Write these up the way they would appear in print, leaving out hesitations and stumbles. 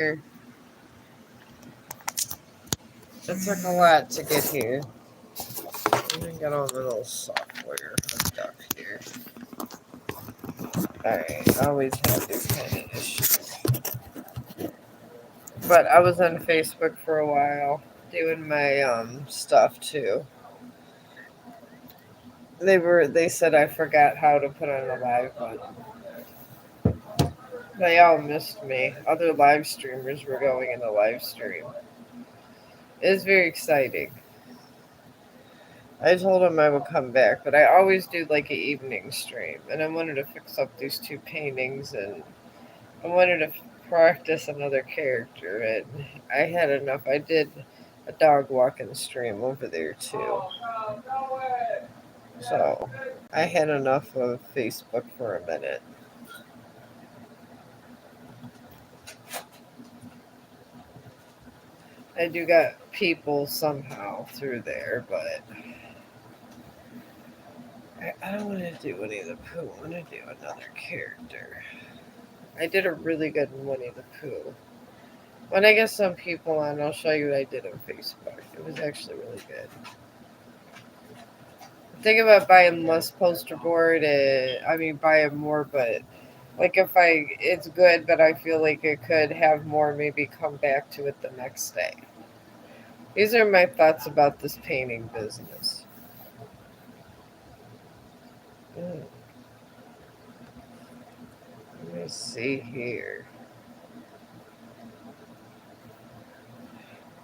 It took a lot to get here. Even got all the little software hooked up here. I always have these kind of issues. But I was on Facebook for a while doing my stuff too. They said I forgot how to put on the live button. They all missed me. Other live streamers were going in the live stream. It was very exciting. I told them I would come back, but I always do like an evening stream, and I wanted to fix up these two paintings, and I wanted to practice another character, and I had enough. I did a dog walking stream over there too, so I had enough of Facebook for a minute. I do got people somehow through there, but I don't want to do Winnie the Pooh. I want to do another character. I did a really good Winnie the Pooh. When I get some people on, I'll show you what I did on Facebook. It was actually really good. Think about buying less poster board. Buying more, but like it's good, but I feel like it could have more. Maybe come back to it the next day. These are my thoughts about this painting business. Mm, Let me see here.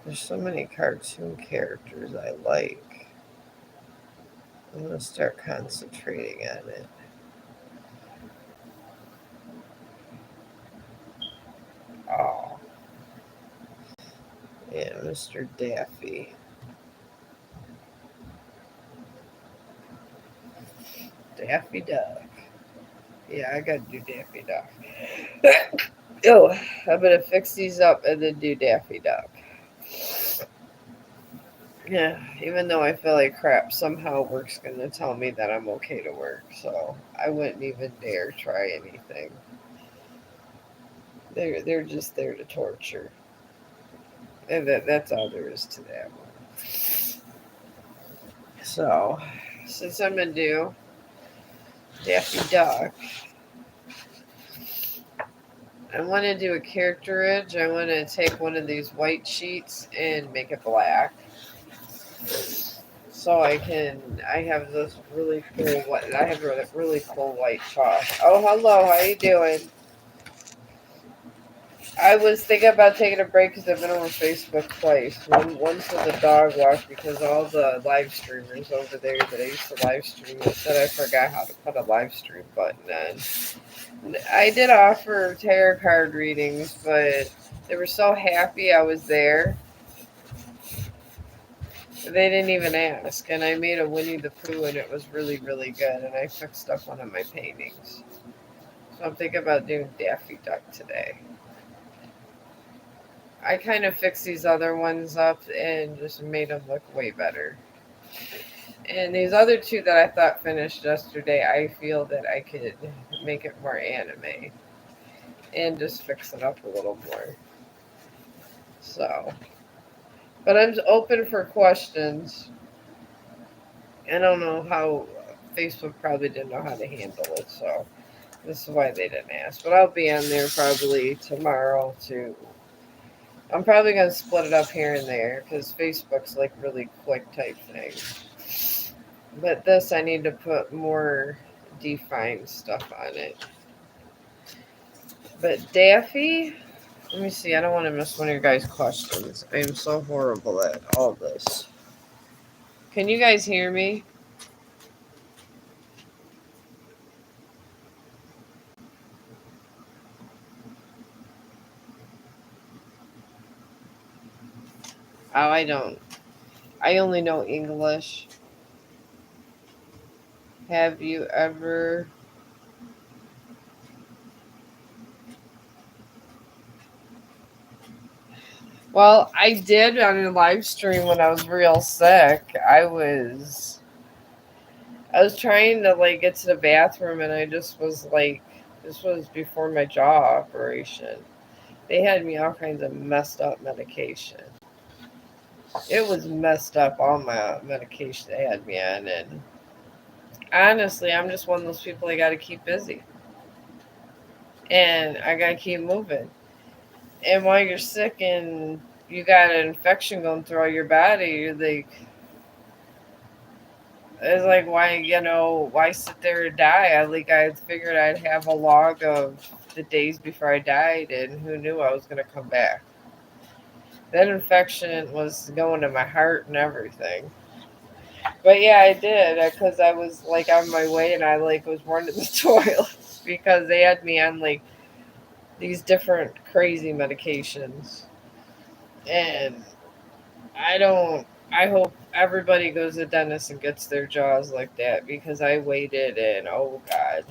There's so many cartoon characters I like. I'm gonna start concentrating on it. Oh, yeah, Mr. Daffy. Daffy Duck. Yeah, I gotta do Daffy Duck. Oh, I'm gonna fix these up and then do Daffy Duck. Yeah, even though I feel like crap, somehow work's gonna tell me that I'm okay to work, so I wouldn't even dare try anything. They're just there to torture, and that's all there is to that one. So, since I'm gonna do Daffy Duck, I want to do a character edge. I want to take one of these white sheets and make it black. So I have this really cool I have a really cool white chalk. Oh, hello, how you doing? I was thinking about taking a break because I've been on Facebook twice. Once with a dog walk because all the live streamers over there that I used to live stream with said I forgot how to put a live stream button on. I did offer tarot card readings, but they were so happy I was there. They didn't even ask, and I made a Winnie the Pooh, and it was really, really good, and I fixed up one of my paintings. So I'm thinking about doing Daffy Duck today. I kind of fixed these other ones up and just made them look way better. And these other two that I thought finished yesterday, I feel that I could make it more anime and just fix it up a little more. So, but I'm open for questions. I don't know how Facebook probably didn't know how to handle it, so this is why they didn't ask. But I'll be on there probably tomorrow too. I'm probably going to split it up here and there because Facebook's like really quick type thing. But this, I need to put more defined stuff on it. But Daffy, let me see. I don't want to miss one of your guys' questions. I am so horrible at all this. Can you guys hear me? Oh, I don't. I only know English. Have you ever... Well, I did on a live stream when I was real sick. I was trying to like get to the bathroom and I just was like, this was before my jaw operation. They had me all kinds of messed up medication. It was messed up, all my medication they had me on. And honestly, I'm just one of those people I got to keep busy. And I got to keep moving. And while you're sick and you got an infection going through your body, you're like, it's like, why sit there and die? I figured I'd have a log of the days before I died, and who knew I was going to come back. That infection was going to my heart and everything. But yeah, I did, because I was like on my way, and I like was running the toilets because they had me on like these different crazy medications. And I don't. I hope everybody goes to the dentist and gets their jaws like that, because I waited, and oh god,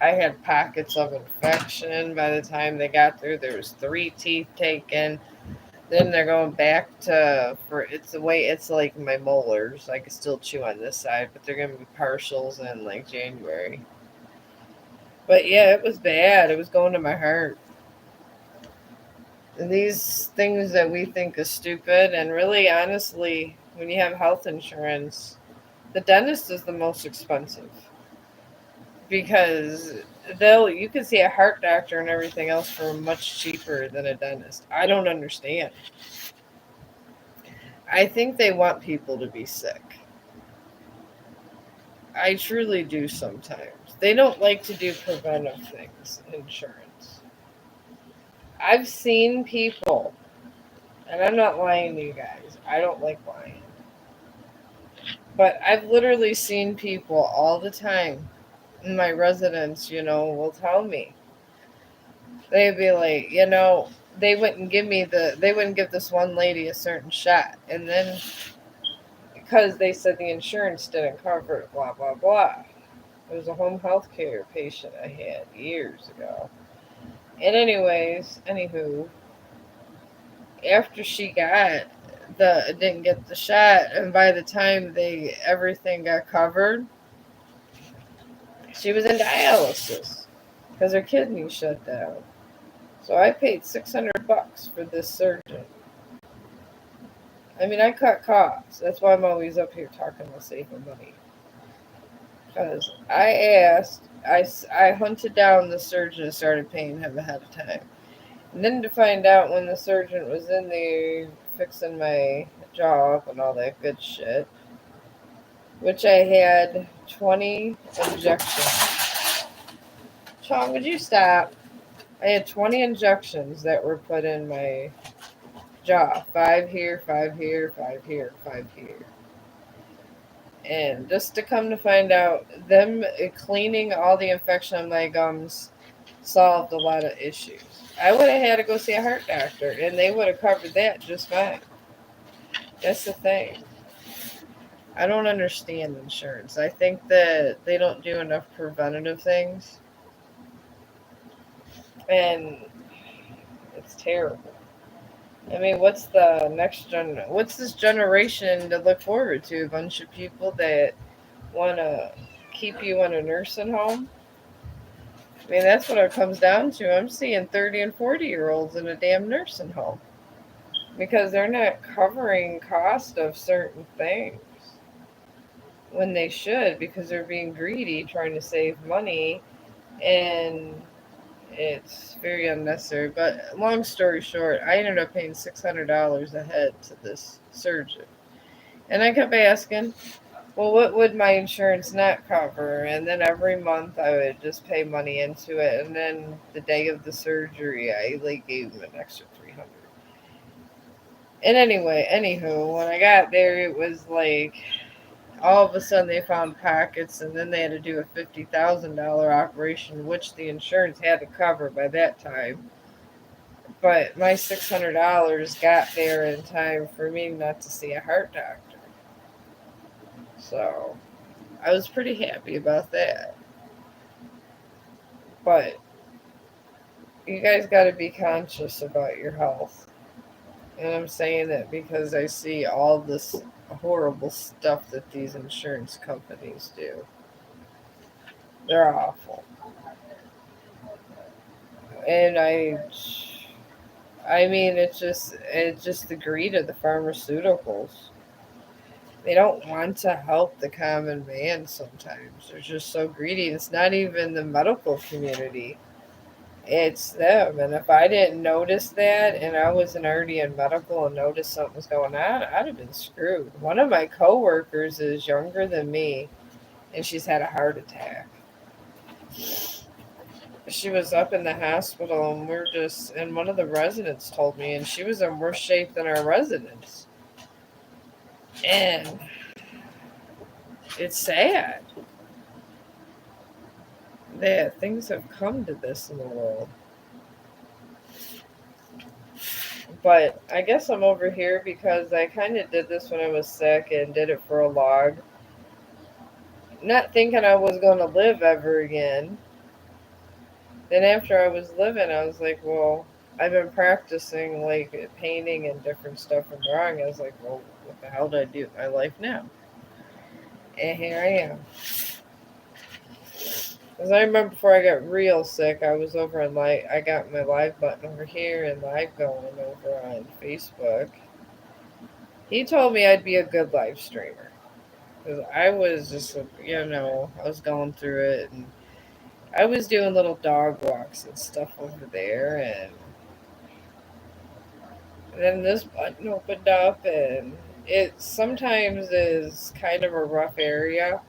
I had pockets of infection. By the time they got through, there was 3 teeth taken. Then they're going back to for it's the way it's like my molars. I can still chew on this side, but they're gonna be partials in like January. But yeah, it was bad. It was going to my heart. These things that we think is stupid, and really honestly, when you have health insurance, the dentist is the most expensive, because you can see a heart doctor and everything else for much cheaper than a dentist. I don't understand. I think they want people to be sick. I truly do sometimes. They don't like to do preventive things, insurance. I've seen people, and I'm not lying to you guys, I don't like lying. But I've literally seen people all the time in my residence, will tell me. They'd be like, they wouldn't give this one lady a certain shot. And then because they said the insurance didn't cover it, blah, blah, blah. It was a home health care patient I had years ago. And anywho, after she didn't get the shot, and by the time everything got covered, she was in dialysis because her kidney shut down. So I paid $600 for this surgeon. I mean, I cut costs. That's why I'm always up here talking about saving money. Because I hunted down the surgeon and started paying him ahead of time. And then to find out when the surgeon was in there fixing my jaw up and all that good shit, which I had 20 injections. Chong, would you stop? I had 20 injections that were put in my jaw. 5 here, 5 here, 5 here, 5 here. And just to come to find out, them cleaning all the infection on my gums solved a lot of issues. I would have had to go see a heart doctor, and they would have covered that just fine. That's the thing. I don't understand insurance. I think that they don't do enough preventative things, and it's terrible. I mean, what's this generation to look forward to? A bunch of people that want to keep you in a nursing home? I mean, that's what it comes down to. I'm seeing 30 and 40-year-olds in a damn nursing home because they're not covering cost of certain things when they should, because they're being greedy, trying to save money, and it's very unnecessary. But long story short, I ended up paying $600 a head to this surgeon. And I kept asking, well, what would my insurance not cover? And then every month I would just pay money into it. And then the day of the surgery, I like gave him an extra 300. And anywho, when I got there, it was like all of a sudden they found pockets, and then they had to do a $50,000 operation, which the insurance had to cover by that time. But my $600 got there in time for me not to see a heart doctor. So I was pretty happy about that. But you guys got to be conscious about your health. And I'm saying that because I see all this horrible stuff that these insurance companies do. They're awful. And I mean, it's just the greed of the pharmaceuticals. They don't want to help the common man sometimes. They're just so greedy. It's not even the medical community. It's them. And if I didn't notice that and I wasn't already in medical and noticed something was going on, I'd have been screwed. One of my coworkers is younger than me and she's had a heart attack. She was up in the hospital and and one of the residents told me, and she was in worse shape than our residents. And it's sad that things have come to this in the world. But I guess I'm over here because I kind of did this when I was sick and did it for a log. Not thinking I was going to live ever again. Then after I was living, I was like, well, I've been practicing like painting and different stuff and drawing. I was like, well, what the hell do I do with my life now? And here I am. Because I remember before I got real sick, I was over on I got my live button over here and live going over on Facebook. He told me I'd be a good live streamer. Because I was just, I was going through it and I was doing little dog walks and stuff over there. And then this button opened up and it sometimes is kind of a rough area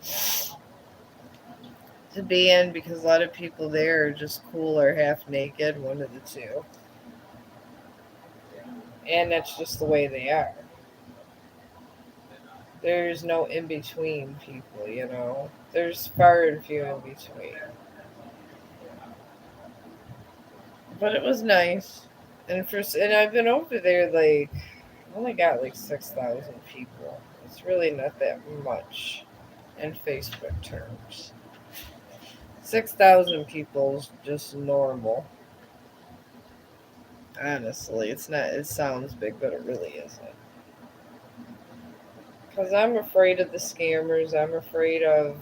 to be in because a lot of people there are just cool or half naked, one of the two. And that's just the way they are. There's no in between people. There's far and few in between. But it was nice. And I've been over there like only got like 6,000 people. It's really not that much in Facebook terms. 6,000 people is just normal. Honestly, it's not. It sounds big, but it really isn't. Because I'm afraid of the scammers. I'm afraid of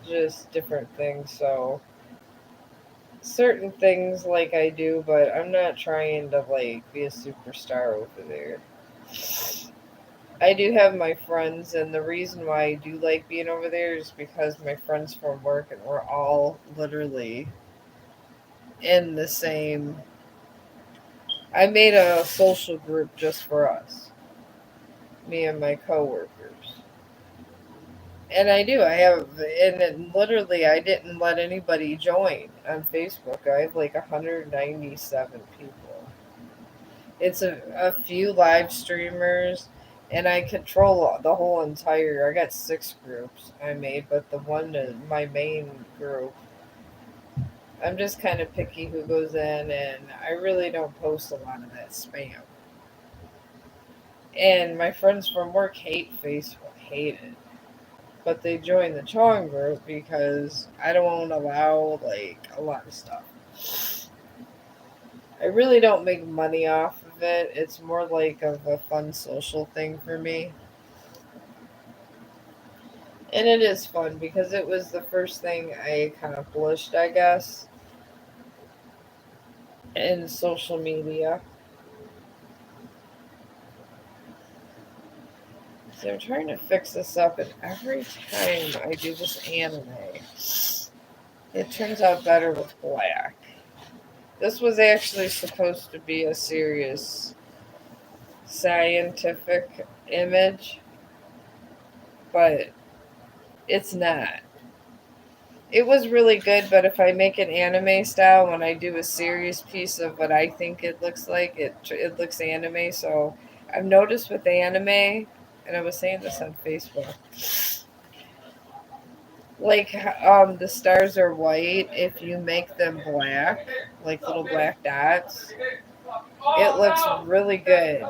just different things. So certain things like I do, but I'm not trying to like be a superstar over there. I do have my friends, and the reason why I do like being over there is because my friends from work, and we're all literally in the same. I made a social group just for us, me and my coworkers. And I do. Literally, I didn't let anybody join on Facebook. I have like 197 people. It's a few live streamers, and I control the whole entire. I got 6 groups I made, but my main group, I'm just kind of picky who goes in, and I really don't post a lot of that spam. And my friends from work hate Facebook, hate it. But they join the Chong group because I don't allow like a lot of stuff. I really don't make money off of it. It's more like of a fun social thing for me. And it is fun because it was the first thing I accomplished, I guess, in social media. So I'm trying to fix this up, and every time I do this anime, it turns out better with black. This was actually supposed to be a serious scientific image, but it's not. It was really good, but if I make an anime style, when I do a serious piece of what I think it looks like, it looks anime. So I've noticed with anime, and I was saying this on Facebook, like the stars are white. If you make them black, like little black dots, it looks really good.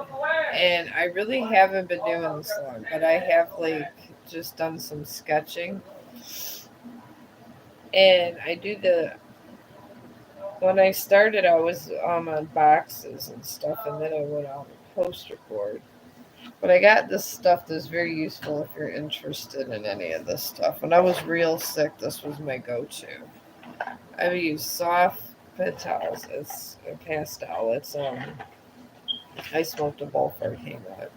And I really haven't been doing this long, but I have like just done some sketching. And I do the when I started I was on boxes and stuff, and then I went on a poster board. But I got this stuff that's very useful if you're interested in any of this stuff. When I was real sick, this was my go-to. I would use soft pet towels. It's a pastel. It's I smoked a bowl before I came out.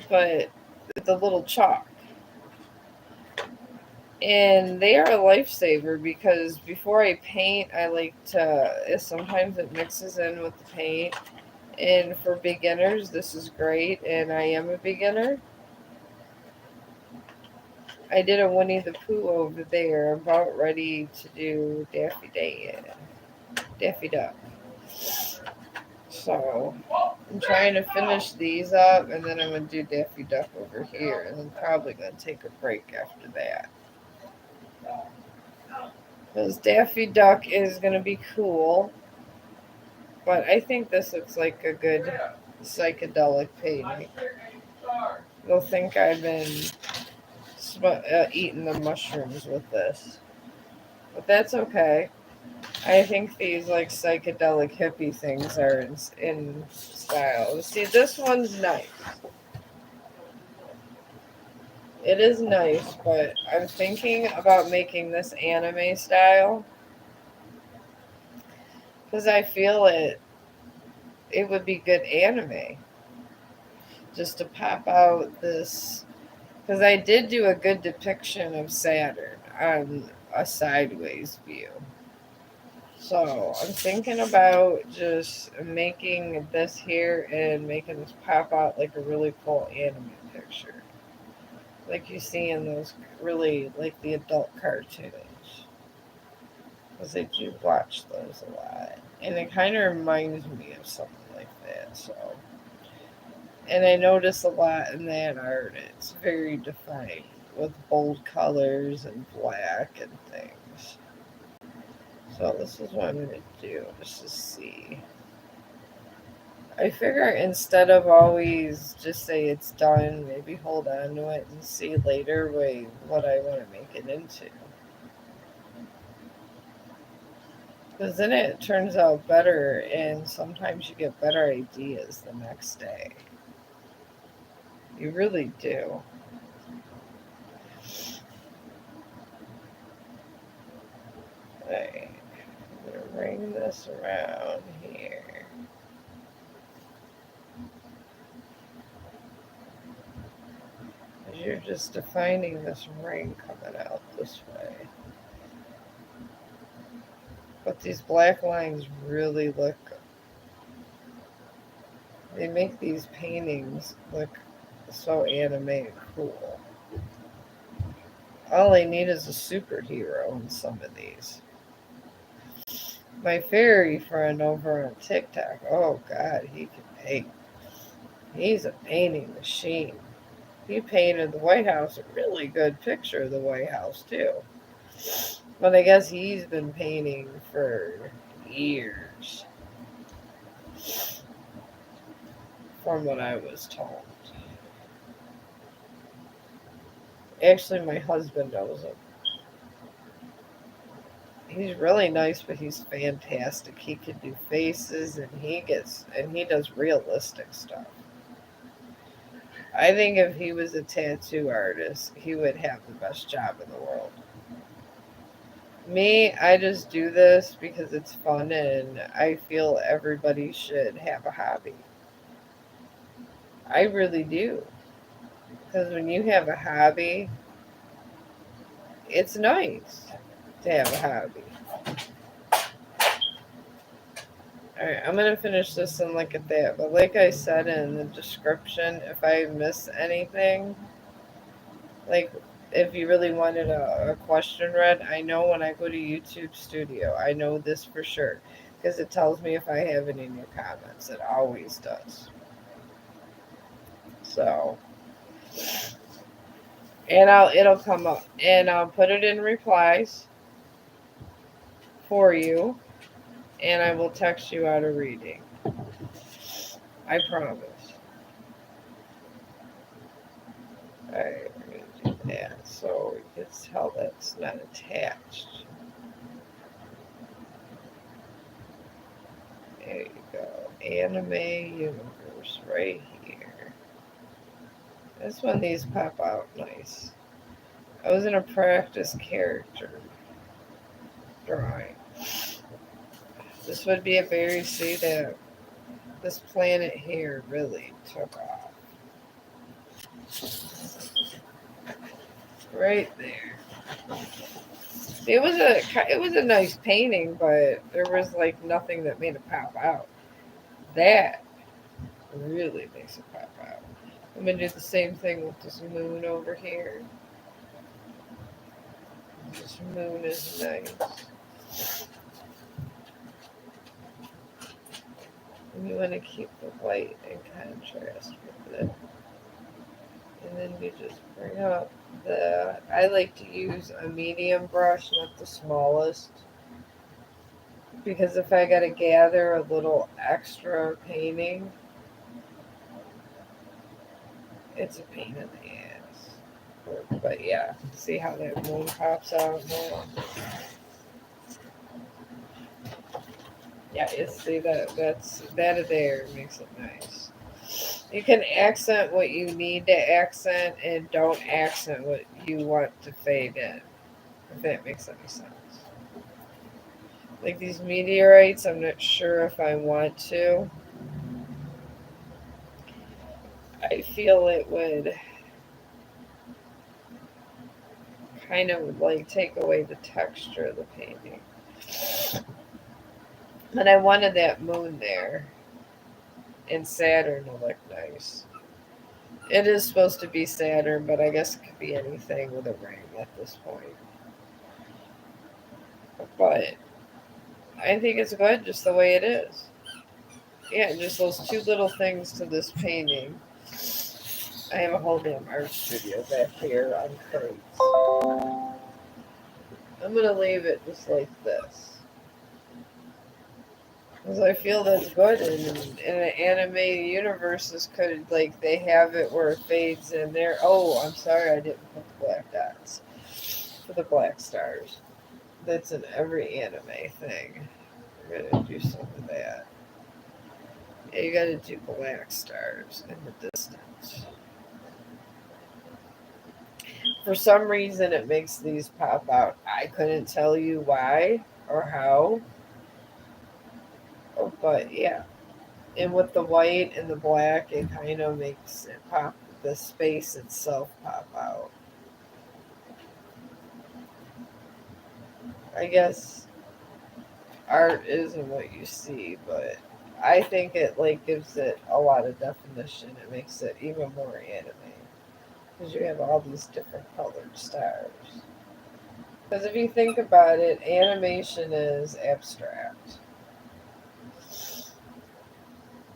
But the little chalk. And they are a lifesaver because before I paint, I like to. Sometimes it mixes in with the paint. And for beginners, this is great. And I am a beginner. I did a Winnie the Pooh over there. I'm about ready to do Daffy Duck. So I'm trying to finish these up, and then I'm gonna do Daffy Duck over here, and I'm probably gonna take a break after that. Because Daffy Duck is gonna be cool, but I think this looks like a good psychedelic painting. They'll think I've been eating the mushrooms with this, but that's okay. I think these like psychedelic hippie things are in style. See, this one's nice. It is nice, but I'm thinking about making this anime style because I feel it would be good anime just to pop out this because I did do a good depiction of Saturn on a sideways view. So I'm thinking about just making this here and making this pop out like a really cool anime picture. Like you see in those really like the adult cartoons. Because I do watch those a lot. And it kind of reminds me of something like that. So, and I notice a lot in that art. It's very defined with bold colors and black and things. So this is what I'm going to do. Just to see. I figure instead of always just say it's done, maybe hold on to it and see later what I want to make it into. Because then it turns out better, and sometimes you get better ideas the next day. You really do. Right. I'm going to ring this around here. You're just defining this ring coming out this way. But these black lines really look, they make these paintings look so anime and cool. All I need is a superhero in some of these. My fairy friend over on TikTok, oh God, he can paint. He's a painting machine. He painted the White House, a really good picture of the White House, too. But I guess he's been painting for years, from what I was told. Actually, my husband knows him. He's really nice, but he's fantastic. He can do faces, and he does realistic stuff. I think if he was a tattoo artist, he would have the best job in the world. Me, I just do this because it's fun and I feel everybody should have a hobby. I really do. Because when you have a hobby, it's nice to have a hobby. Alright, I'm going to finish this and look at that. But like I said in the description, if I miss anything, like if you really wanted a question read, I know when I go to YouTube Studio, I know this for sure. Because it tells me if I have any new comments. It always does. So, and it'll come up. And I'll put it in replies for you. And I will text you out a reading. I promise. Alright, we're going to do that. So you can tell that's not attached. There you go. Anime Universe right here. That's when these pop out nice. I was in a practice character drawing. This would be a very, see that This planet here really took off. Right there. It was a nice painting, but there was like nothing that made it pop out. That really makes it pop out. I'm gonna do the same thing with this moon over here. This moon is nice. And you want to keep the white in contrast with it. And then you just bring up I like to use a medium brush, not the smallest. Because if I gotta gather a little extra painting, it's a pain in the ass. But yeah, see how that moon pops out now? Yeah, you see that there makes it nice. You can accent what you need to accent and don't accent what you want to fade in. If that makes any sense. Like these meteorites, I'm not sure if I want to. I feel it would kind of like take away the texture of the painting. And I wanted that moon there and Saturn to look nice. It is supposed to be Saturn, but I guess it could be anything with a ring at this point. But I think it's good just the way it is. Yeah, just those two little things to this painting. I have a whole damn art studio back here on crates. I'm going to leave it just like this. Because I feel that's good. And in an anime universe, could like they have it where it fades in there. Oh, I'm sorry, I didn't put the black dots for the black stars. That's in every anime thing. We're gonna do some of that. Yeah, you gotta do black stars in the distance. For some reason, it makes these pop out. I couldn't tell you why or how, but yeah. And with the white and the black, it kind of makes it pop, the space itself pop out. I guess art isn't what you see, but I think it like gives it a lot of definition. It makes it even more anime because you have all these different colored stars. Because if you think about it, animation is abstract.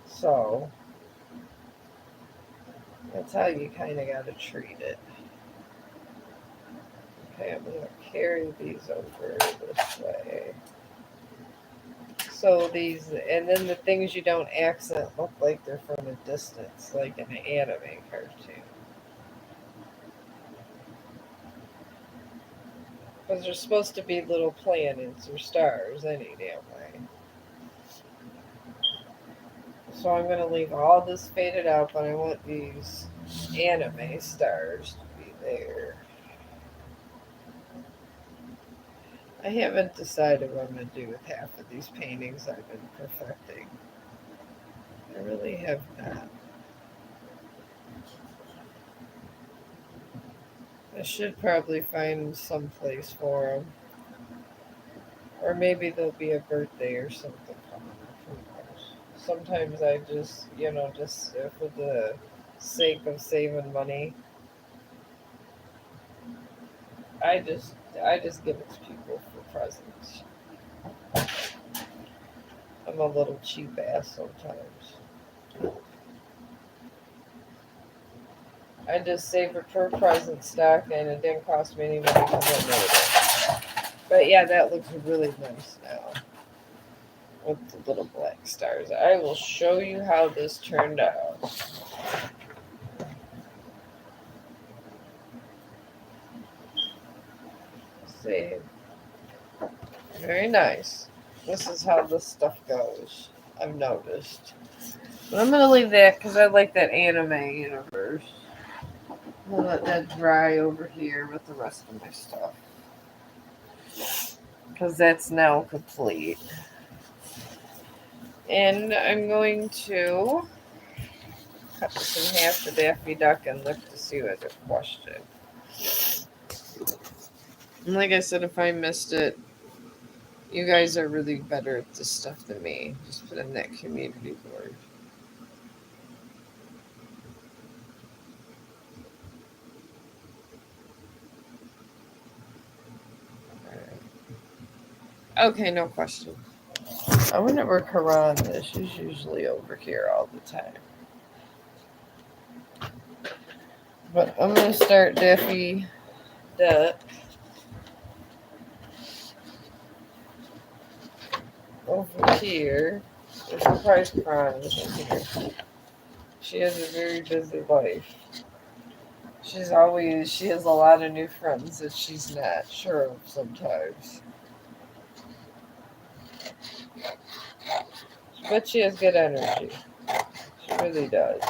So that's how you kind of got to treat it. Okay, I'm going to carry these over this way. So these, and then the things you don't accent look like they're from a distance, like in an anime cartoon. Because they're supposed to be little planets or stars any damn way. So I'm going to leave all this faded out, but I want these anime stars to be there. I haven't decided what I'm going to do with half of these paintings I've been perfecting. I really have not. I should probably find some place for them. Or maybe there'll be a birthday or something coming up. Who knows? Sometimes I just, just for the sake of saving money, I just give it to people for presents. I'm a little cheap ass sometimes. I just save it for present stock, and it didn't cost me any money because I made it. But yeah, that looks really nice now with the little black stars. I will show you how this turned out. See, very nice. This is how this stuff goes. I've noticed. But I'm gonna leave that because I like that anime universe. We'll let that dry over here with the rest of my stuff. Because that's now complete. And I'm going to cut this in half the Daffy Duck and look to see what's a question. And like I said, if I missed it, you guys are really better at this stuff than me. Just put in that community board. Okay, no question. I wonder where Karan is. She's usually over here all the time. But I'm going to start Daffy Duck over here. I'm surprised Karan isn't here. She has a very busy life. She has a lot of new friends that she's not sure of sometimes. But she has good energy. She really does.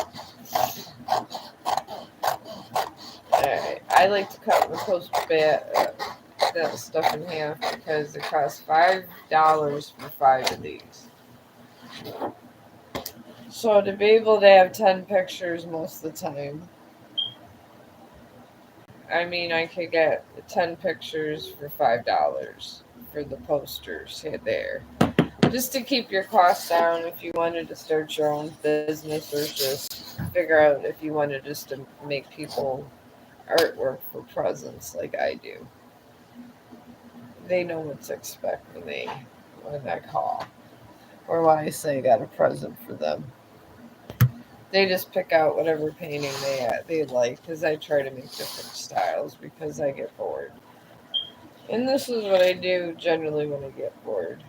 Alright, I like to cut the post that stuff in half because it costs $5 for 5 of these. So to be able to have 10 pictures most of the time, I mean, I could get 10 pictures for $5 for the posters here there. Just to keep your costs down if you wanted to start your own business or just figure out if you wanted just to make people artwork for presents like I do. They know what to expect when I call. Or when I say I got a present for them. They just pick out whatever painting they like because I try to make different styles because I get bored. And this is what I do generally when I get bored.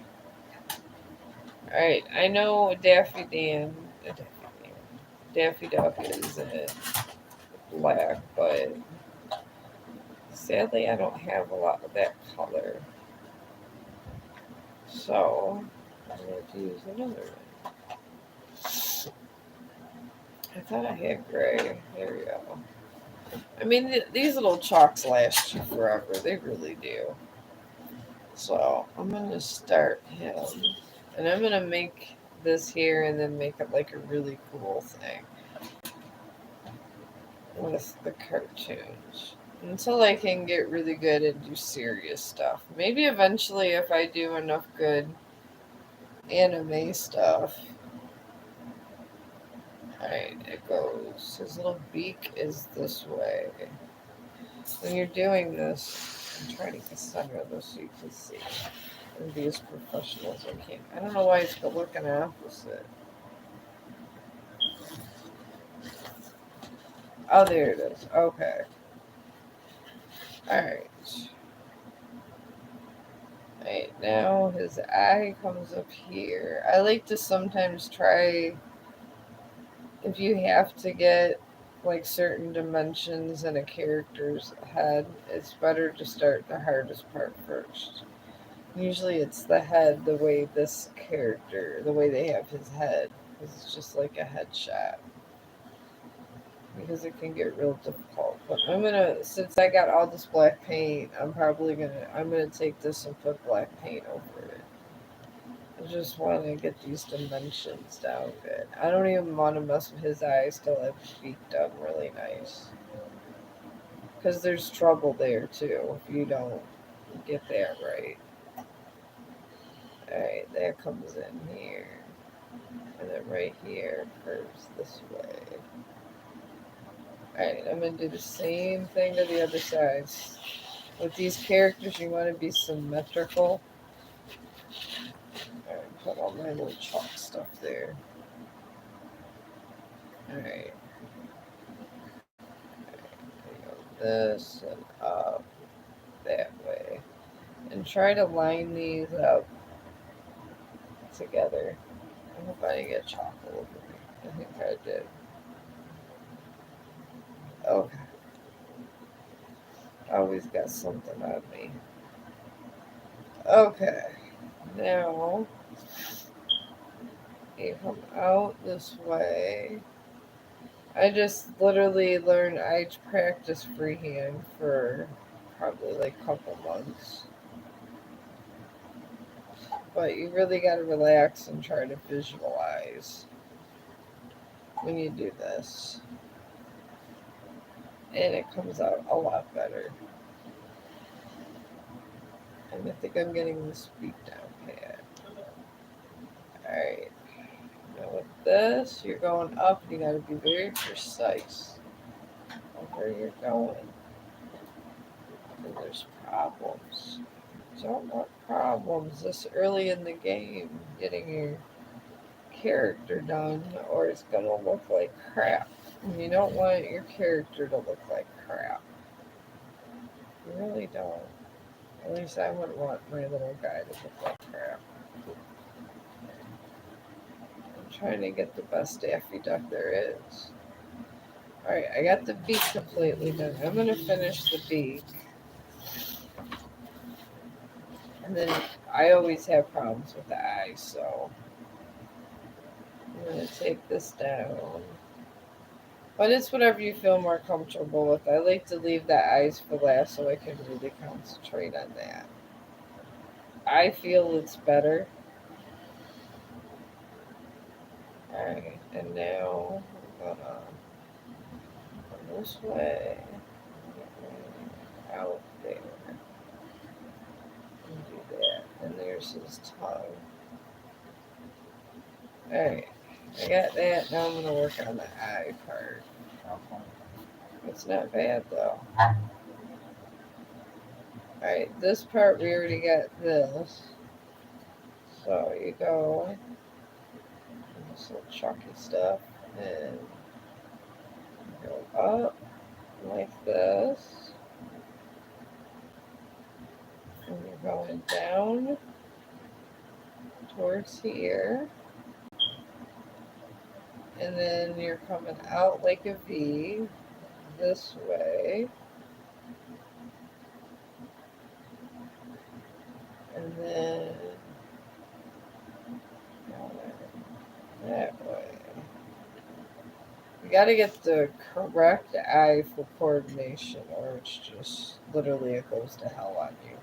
Alright, I know Daffy Duck is in black, but sadly I don't have a lot of that color. So I'm going to use another one. I thought I had gray. There we go. I mean, these little chalks last you forever. They really do. So I'm going to start him. And I'm going to make this here and then make it like a really cool thing with the cartoons. Until I can get really good and do serious stuff. Maybe eventually if I do enough good anime stuff. Alright, it goes. His little beak is this way. When you're doing this, I'm trying to get center of this so you can see. And be as professional as I can. I don't know why it's looking opposite. Oh, there it is. Okay. Alright. Right, now his eye comes up here. I like to sometimes try, if you have to get like certain dimensions in a character's head, it's better to start the hardest part first. Usually it's the head, the way they have his head. It's just like a headshot. Because it can get real difficult. But since I got all this black paint, I'm gonna take this and put black paint over it. I just want to get these dimensions down good. I don't even want to mess with his eyes till I've beat done really nice. Because there's trouble there too if you don't get that right. Alright, that comes in here. And then right here curves this way. Alright, I'm going to do the same thing to the other side. With these characters, you want to be symmetrical. Alright, put all my little chalk stuff there. Alright. This and up that way. And try to line these up together. I hope I didn't get chalk all over me. I think I did. Okay. Always got something on me. Okay. Now, you come out this way. I just literally I practiced freehand for probably like a couple months. But you really got to relax and try to visualize when you do this. And it comes out a lot better. And I think I'm getting the speed down pat. Alright. Now with this, you're going up and you got to be very precise on where you're going. And there's problems. Don't want problems this early in the game getting your character done, or it's gonna look like crap. And you don't want your character to look like crap. You really don't. At least I wouldn't want my little guy to look like crap. I'm trying to get the best Daffy Duck there is. Alright, I got the beak completely done. I'm gonna finish the beak. And then I always have problems with the eyes, so I'm going to take this down. But it's whatever you feel more comfortable with. I like to leave the eyes for last so I can really concentrate on that. I feel it's better. Alright, and now I'm going to go this way. Out there. And do that. And there's his tongue. Alright, I got that. Now I'm going to work on the eye part. It's not bad though. Alright, this part we already got this. So you go this little chalky stuff and go up like this. And you're going down towards here. And then you're coming out like a V this way. And then that way. You gotta get the correct eye for coordination, or it's just literally it goes to hell on you.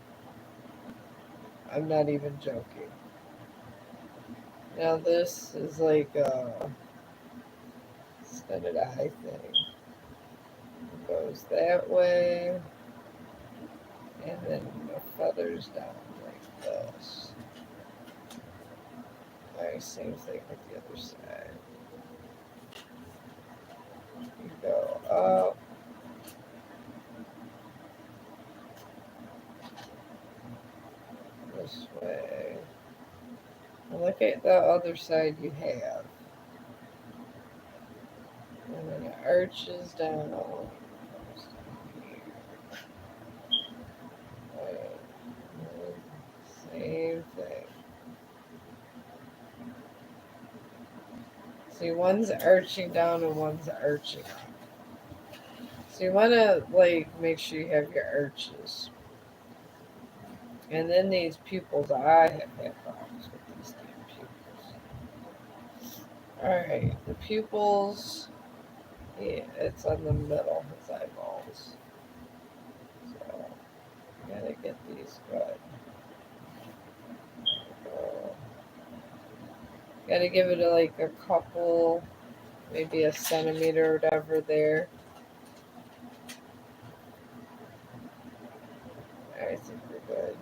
I'm not even joking. Now this is like a extended eye thing. It goes that way, and then the feathers down like this. Alright, same thing with the other side. You go up. This way. And look at the other side you have. And then it arches down. Same thing. See, one's arching down and one's arching up. So you want to like make sure you have your arches. And then these pupils, I have had problems with these damn pupils. Alright, the pupils, yeah, it's on the middle, his eyeballs. So, you gotta get these good. Gotta give it like a couple, maybe a centimeter or whatever there. I think we're good.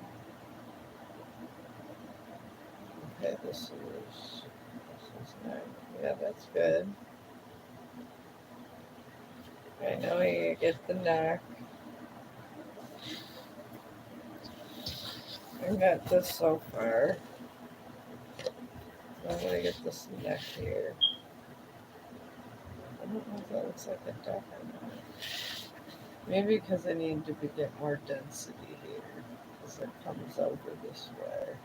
Okay, this is nice. Yeah, that's good. Okay, now we get the neck. I got this so far. I'm gonna get this neck here. I don't know if that looks like a duck or not. Maybe because I need to get more density here, because it comes over this way.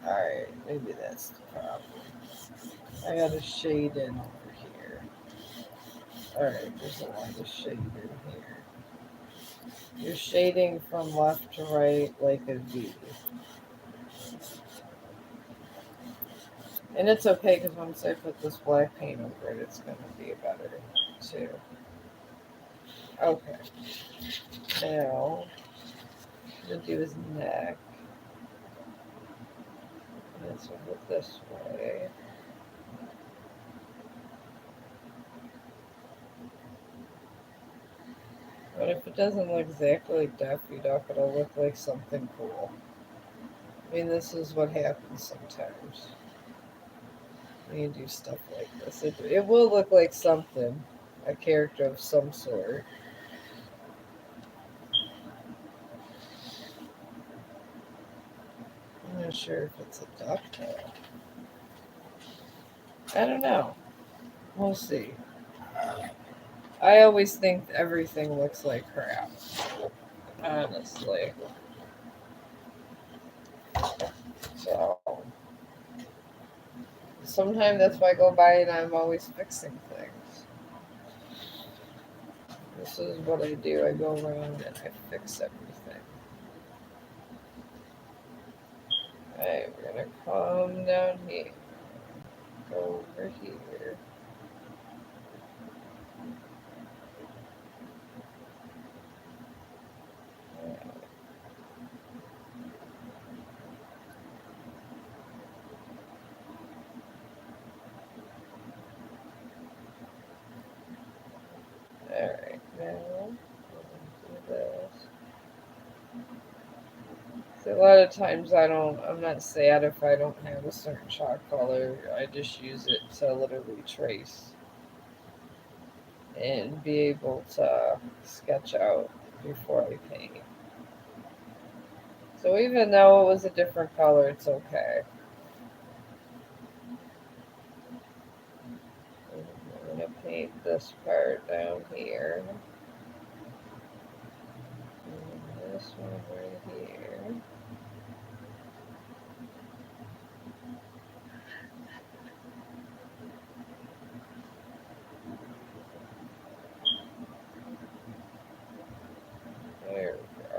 Alright, maybe that's the problem. I got a shade in over here. Alright, there's a lot of shade in here. You're shading from left to right like a V. And it's okay, because once I put this black paint over it, it's going to be better too. Okay. Now, I'm going to do his neck. Let's move it this way. But if it doesn't look exactly like Daffy Duck, it'll look like something cool. I mean, this is what happens sometimes when you do stuff like this. It will look like something, a character of some sort. I'm not sure if it's a duck though. I don't know. We'll see. I always think everything looks like crap. Honestly. So sometimes that's why I go by and I'm always fixing things. This is what I do. I go around and I fix everything. Alright, we're gonna come down here. Go over here. Alright, now we'll do this. See, a lot of times I'm not sad if I don't have a certain chalk color. I just use it to literally trace and be able to sketch out before I paint. So even though it was a different color, it's okay. I'm going to paint this part down here. And this one right here. There we go.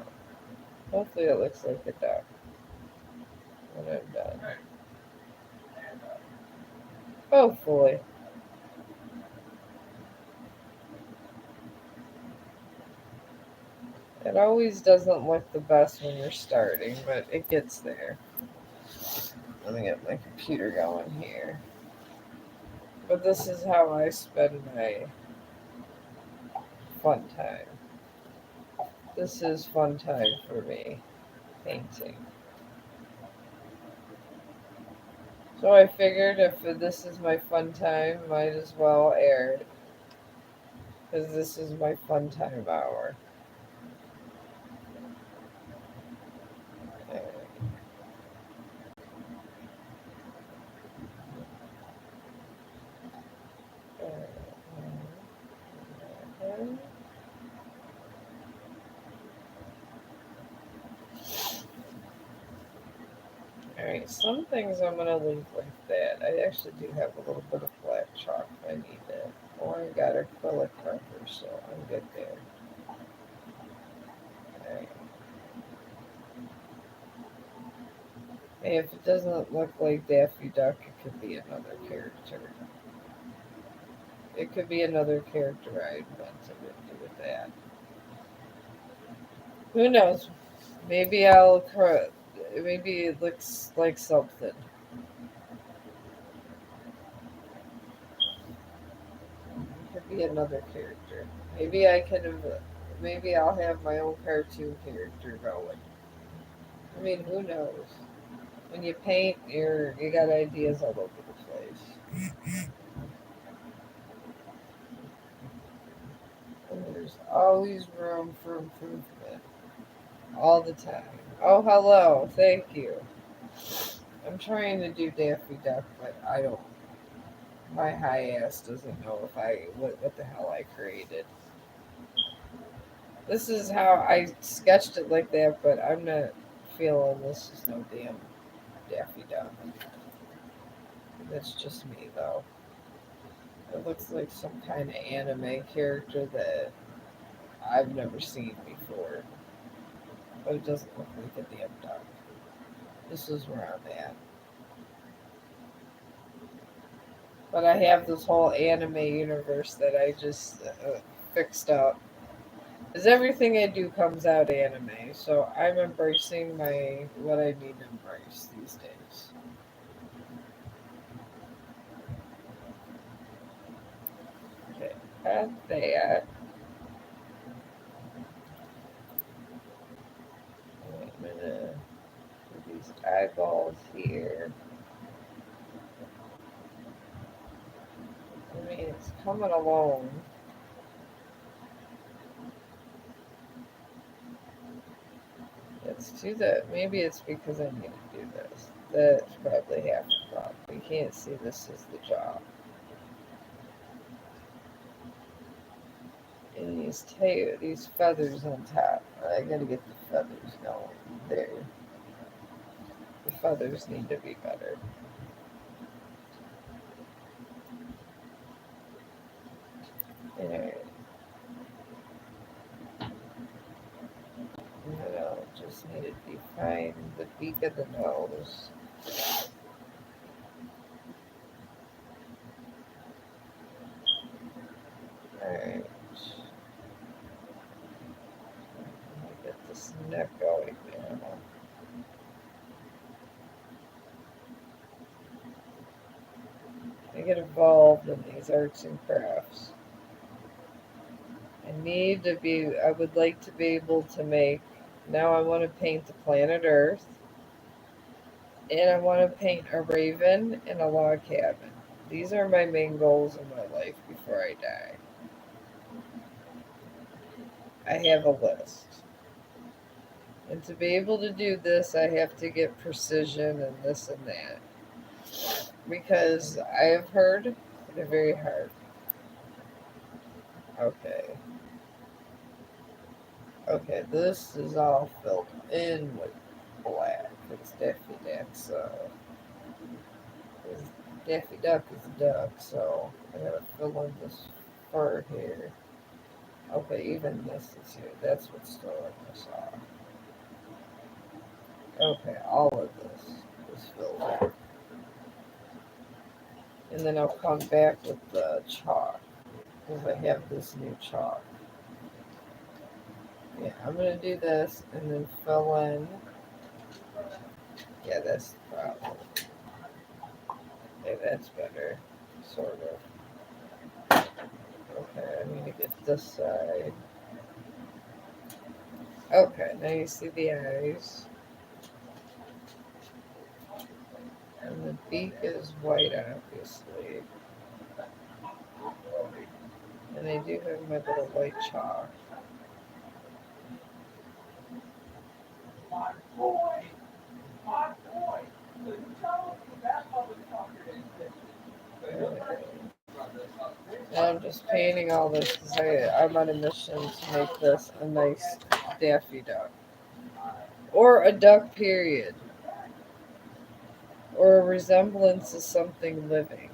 Hopefully it looks like a duck when I'm done. Hopefully. It always doesn't look the best when you're starting, but it gets there. Let me get my computer going here. But this is how I spend my fun time. This is fun time for me, painting. So I figured if this is my fun time, might as well air it. Because this is my fun time hour. Alright, some things I'm going to leave like that. I actually do have a little bit of black chalk if I need it. Or I got acrylic marker, so I'm good there. Alright. Hey, if it doesn't look like Daffy Duck, it could be another character. It could be another character I invented to do with that. Who knows? Maybe maybe it looks like something. It could be another character. Maybe I can. Maybe I'll have my own cartoon character going. I mean, who knows? When you paint, you got ideas all over the place. And there's always room for improvement. All the time. Oh, hello. Thank you. I'm trying to do Daffy Duck, but I don't. My high ass doesn't know if what the hell I created. This is how I sketched it like that, but I'm not feeling this is no damn Daffy Duck. That's just me, though. It looks like some kind of anime character that I've never seen before. But it doesn't look like a damn duck. This is where I'm at. But I have this whole anime universe that I just fixed up. Because everything I do comes out anime, so I'm embracing what I need to embrace these days. got that. I'm gonna do these eyeballs here. I mean, it's coming along. Let's do that. Maybe it's because I need to do this. That's probably half the problem. You can't see this is the jaw. And these feathers on top. I gotta get the feathers going. There. The feathers need to be better. Alright. Just need to define the beak of the nose. Alright. Get this neck going now. I get involved in these arts and crafts. I would like to be able to make, now I want to paint the planet Earth, and I want to paint a raven and a log cabin. These are my main goals in my life before I die. I have a list. And to be able to do this, I have to get precision and this and that. Because I have heard they're very hard. Okay. Okay, this is all filled in with black. It's Daffy Duck, so Daffy Duck is a duck, so I gotta fill in this fur here. Okay, even this is here. That's what's throwing this off. Okay, all of this is filled in. And then I'll come back with the chalk, because I have this new chalk. Yeah, I'm gonna do this and then fill in. Yeah, that's the problem. Okay, that's better, sort of. Okay, I need to get this side. Okay, now you see the eyes. And the beak is white, obviously. And I do have my little white chalk. Now I'm just painting all this because I'm on a mission to make this a nice Daffy Duck. Or a duck, period. Or a resemblance to something living.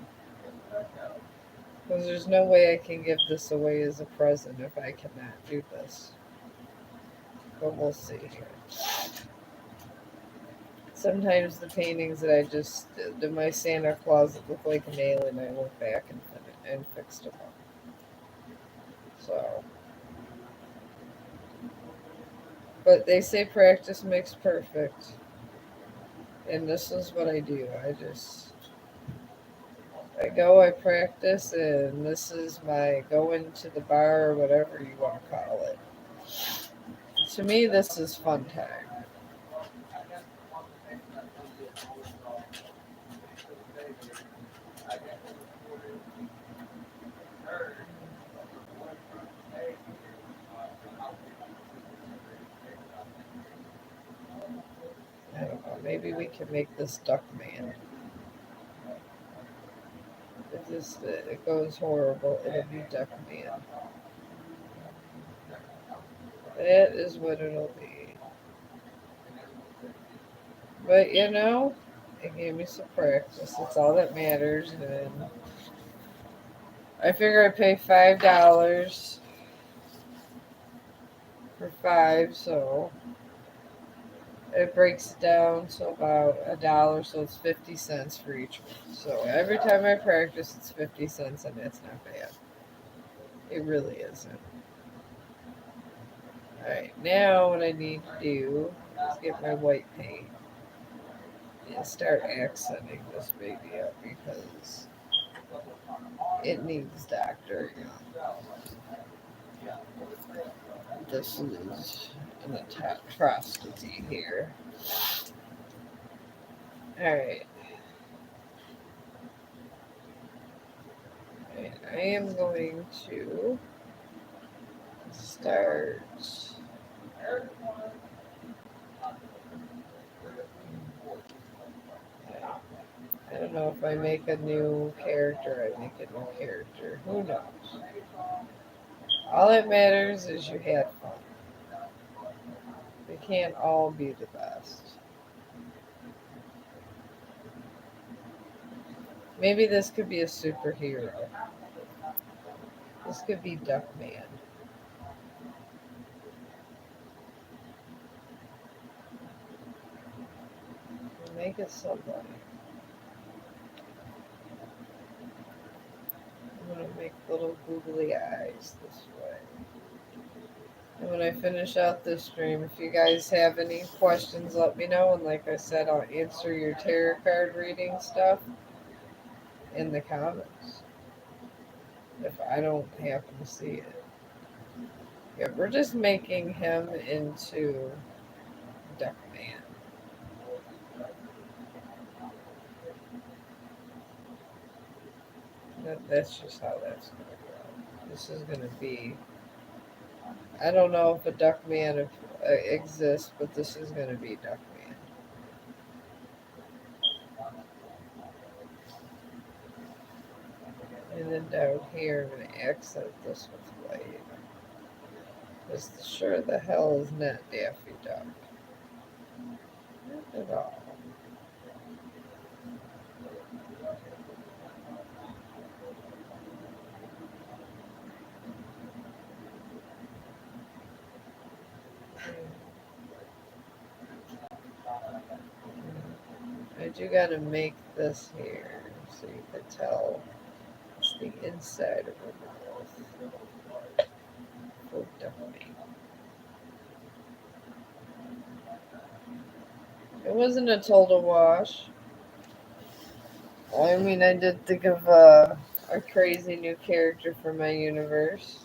Because there's no way I can give this away as a present if I cannot do this. But we'll see here. Sometimes the paintings that I just did in my Santa Claus that look like an alien, I went back and fixed them up. So, but they say practice makes perfect, and this is what I do. I go, I practice, and this is my going to the bar or whatever you want to call it. To me, this is fun time. I don't know. Maybe we can make this Duck Man. If it goes horrible, it'll be Duck Man. That is what it'll be. But it gave me some practice. That's all that matters. And I figure I pay $5 for 5, so it breaks down to about $1, so it's 50 cents for each one. So every time I practice, it's 50 cents, and that's not bad. It really isn't. Alright, now what I need to do is get my white paint and start accenting this baby up because it needs doctoring. this is an atrocity here. Alright. I am going to start. I don't know if I make a new character, I make a new character. Who knows? All that matters is you had fun. They can't all be the best. Maybe this could be a superhero. This could be Duckman. Make it somebody. I'm going to make little googly eyes this way. And when I finish out this stream, if you guys have any questions, let me know. And like I said, I'll answer your tarot card reading stuff in the comments if I don't happen to see it. Yeah, we're just making him into Duckman. That's just how that's going to go. This is going to be... I don't know if a Duckman exists, but this is going to be Duckman. And then down here, I'm going to accent this with white. This sure the hell is not Daffy Duck. Not at all. I do gotta make this here so you can tell it's the inside of her mouth. Oh, definitely. It wasn't a total wash. I mean, I did think of a crazy new character for my universe.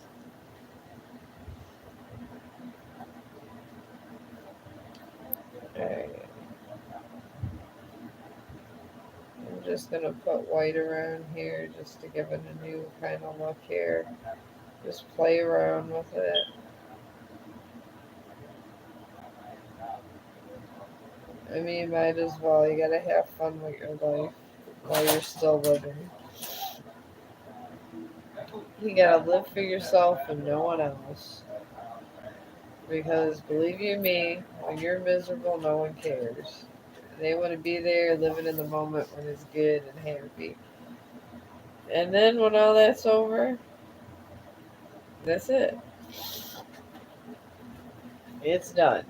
Alright. I'm just gonna put white around here just to give it a new kind of look here. Just play around with it. I mean, might as well. You gotta have fun with your life while you're still living. You gotta live for yourself and no one else. Because believe you me, when you're miserable, no one cares. They want to be there living in the moment when it's good and happy. And then when all that's over, that's it. It's done.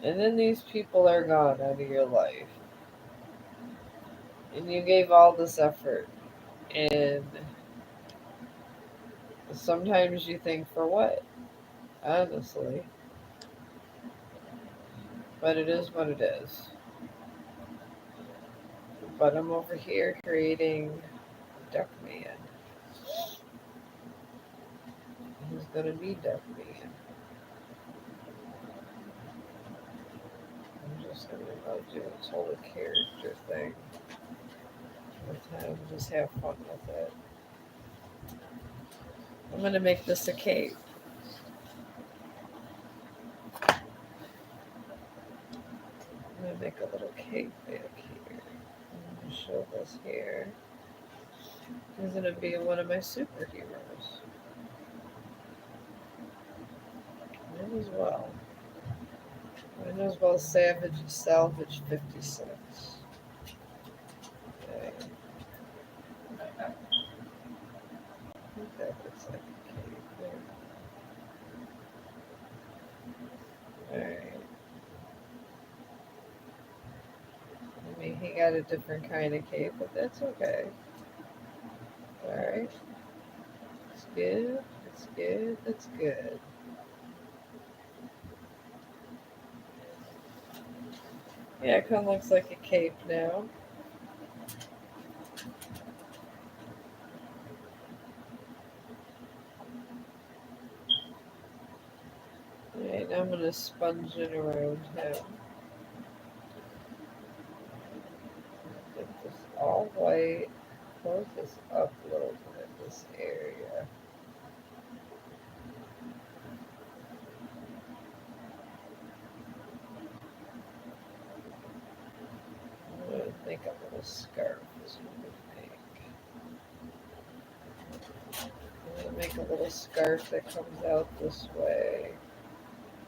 And then these people are gone out of your life. And you gave all this effort. And sometimes you think, for what? Honestly. But it is what it is. But I'm over here creating Duckman. He's gonna be Duckman. I'm just gonna do this whole character thing with him. Just have fun with it. I'm gonna make this a cape. I'm gonna make a little cape back here. I'm gonna show this here. He's gonna be one of my superheroes. Might as well. Might as well salvage 56. Okay. I think that looks like a cape there. Alright. I mean, he got a different kind of cape, but that's okay. Alright. It's good. It's good. That's good. Yeah, it kind of looks like a cape now. And I'm going to sponge it around him. Get this all white. Close this up a little bit, this area. I'm going to make a little scarf is what I'm going to make. I'm going to make a little scarf that comes out this way.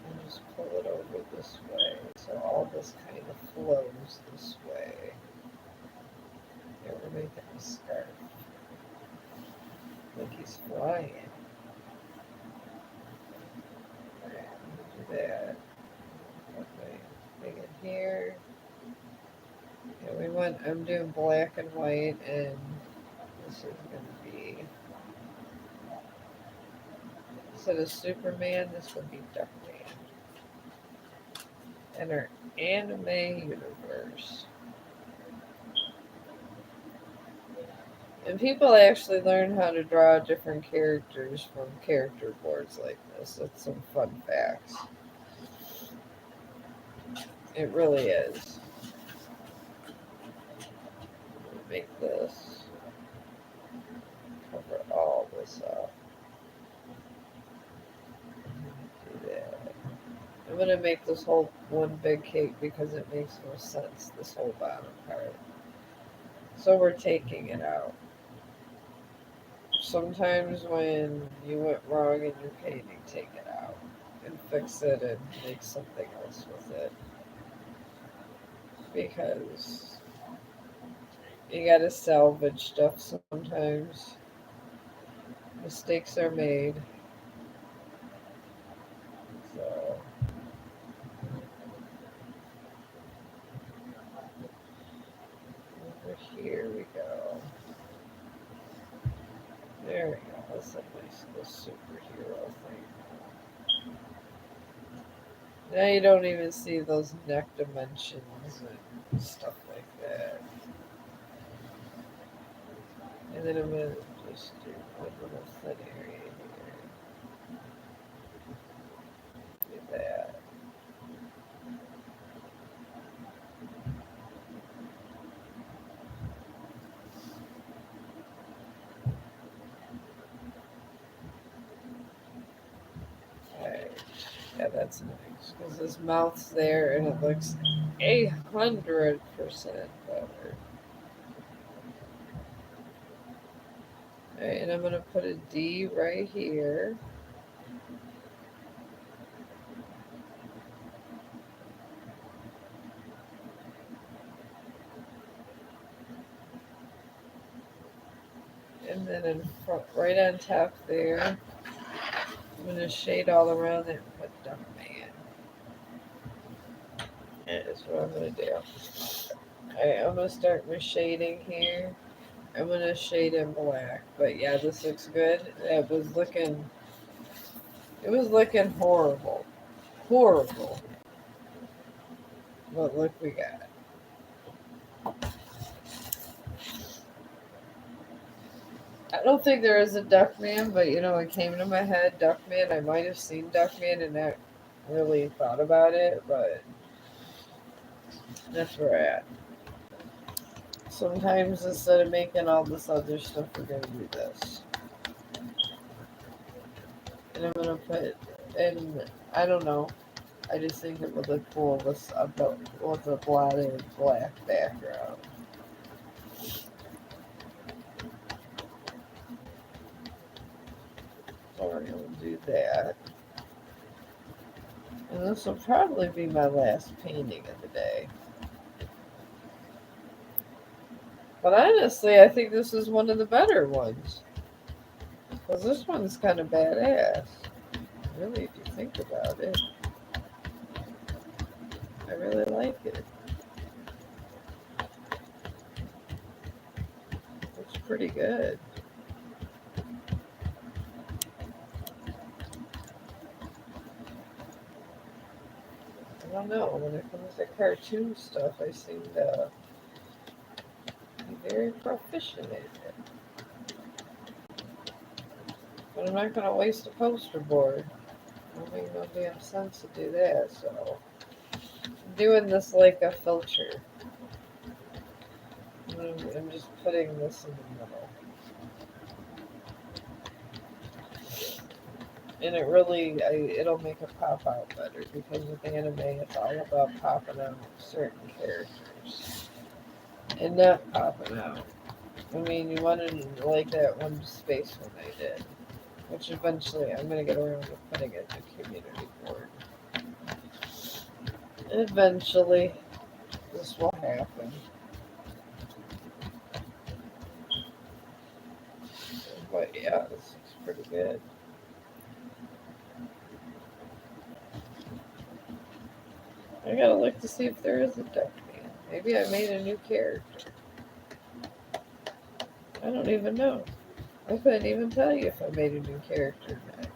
And just pull it over this way. So all this kind of flows this way. Here we're making a scarf. Like he's flying. Alright, do that. Okay, bring it here. Yeah, I'm doing black and white, and this is going to be, instead of Superman, this would be Duckman. In our anime universe. And people actually learn how to draw different characters from character boards like this. That's some fun facts. It really is. Make this. Cover all this up. Do that. I'm going to make this whole one big cake because it makes no sense, this whole bottom part. So we're taking it out. Sometimes when you went wrong in your painting, take it out and fix it and make something else with it. Because you gotta salvage stuff sometimes. Mistakes are made. So over here we go. There we go. That's a nice little superhero thing. Now you don't even see those neck dimensions and stuff like that. And then I'm going to just do one little thin area here. Do that. Alright. Yeah, that's nice. Because his mouth's there and it looks 100% better. Alright, and I'm going to put a D right here. And then in front, right on top there, I'm going to shade all around it and put Duckman. That's what I'm going to do. Alright, I'm going to start my shading here. I'm going to shade in black. But yeah, this looks good. It was looking horrible. Horrible. But look, we got. I don't think there is a Duckman, but it came to my head, Duckman. I might have seen Duckman and not really thought about it, but that's where we're at. Sometimes instead of making all this other stuff, we're going to do this. And I'm going to put, and I don't know, I just think it would look cool with a blotted black background. So we're going to do that. And this will probably be my last painting of the day. But honestly, I think this is one of the better ones. Because this one's kind of badass. Really, if you think about it. I really like it. Looks pretty good. I don't know. When it comes to cartoon stuff, I seem to be very proficient at it. But I'm not going to waste a poster board. I mean, nobody have sense to do that, so I'm doing this like a filter. I'm just putting this in the middle. And it really, it'll make it pop out better because with anime, it's all about popping out certain characters and not popping out. I mean, you wanted like that one space one I did, which eventually I'm going to get around to putting it in the community board. Eventually, this will happen. But yeah, this looks pretty good. I gotta look to see if there is a duck man. Maybe I made a new character. I don't even know. I couldn't even tell you if I made a new character or not.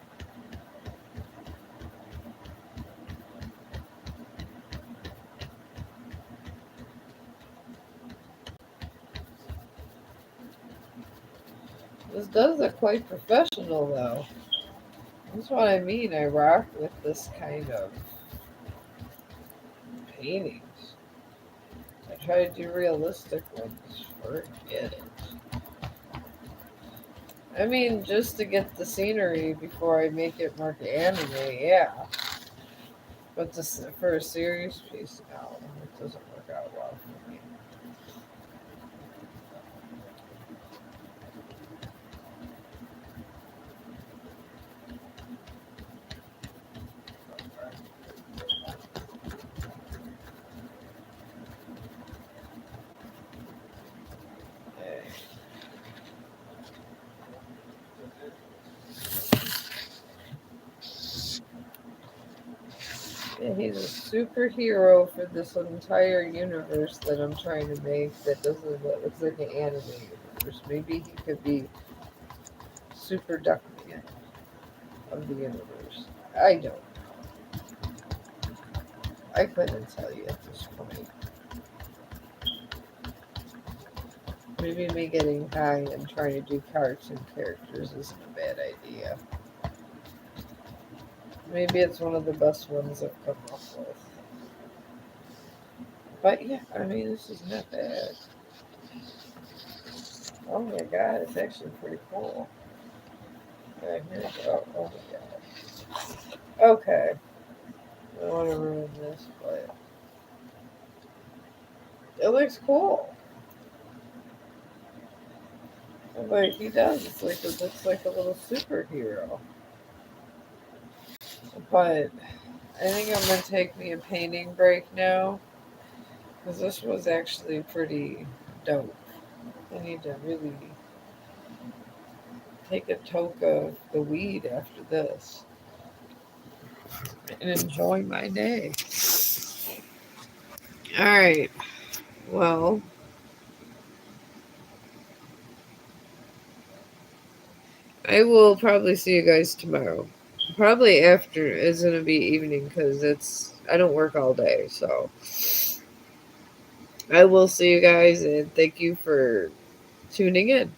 This does look quite professional though. That's what I mean. I rock with this kind of paintings. I try to do realistic ones. Forget it. I mean, just to get the scenery before I make it more anime, yeah. But this, for a serious piece, no, it doesn't work out well for me. Okay. Yeah, he's a superhero for this entire universe that I'm trying to make that doesn't that looks like an anime universe. Maybe he could be Super Duckman of the universe. I don't know. I couldn't tell you at this point. Maybe me getting high and trying to do cartoon characters isn't a bad idea. Maybe it's one of the best ones I've come up with. But yeah, I mean, this is not bad. Oh my god, it's actually pretty cool. Okay, here we go. Oh my god. Okay. I don't want to ruin this, but it looks cool. Like he does. It looks like a little superhero. But I think I'm gonna take me a painting break now because this was actually pretty dope. I need to really take a toke of the weed after this and enjoy my day. All right. Well, I will probably see you guys tomorrow. Probably after it's gonna be evening because I don't work all day, so I will see you guys and thank you for tuning in.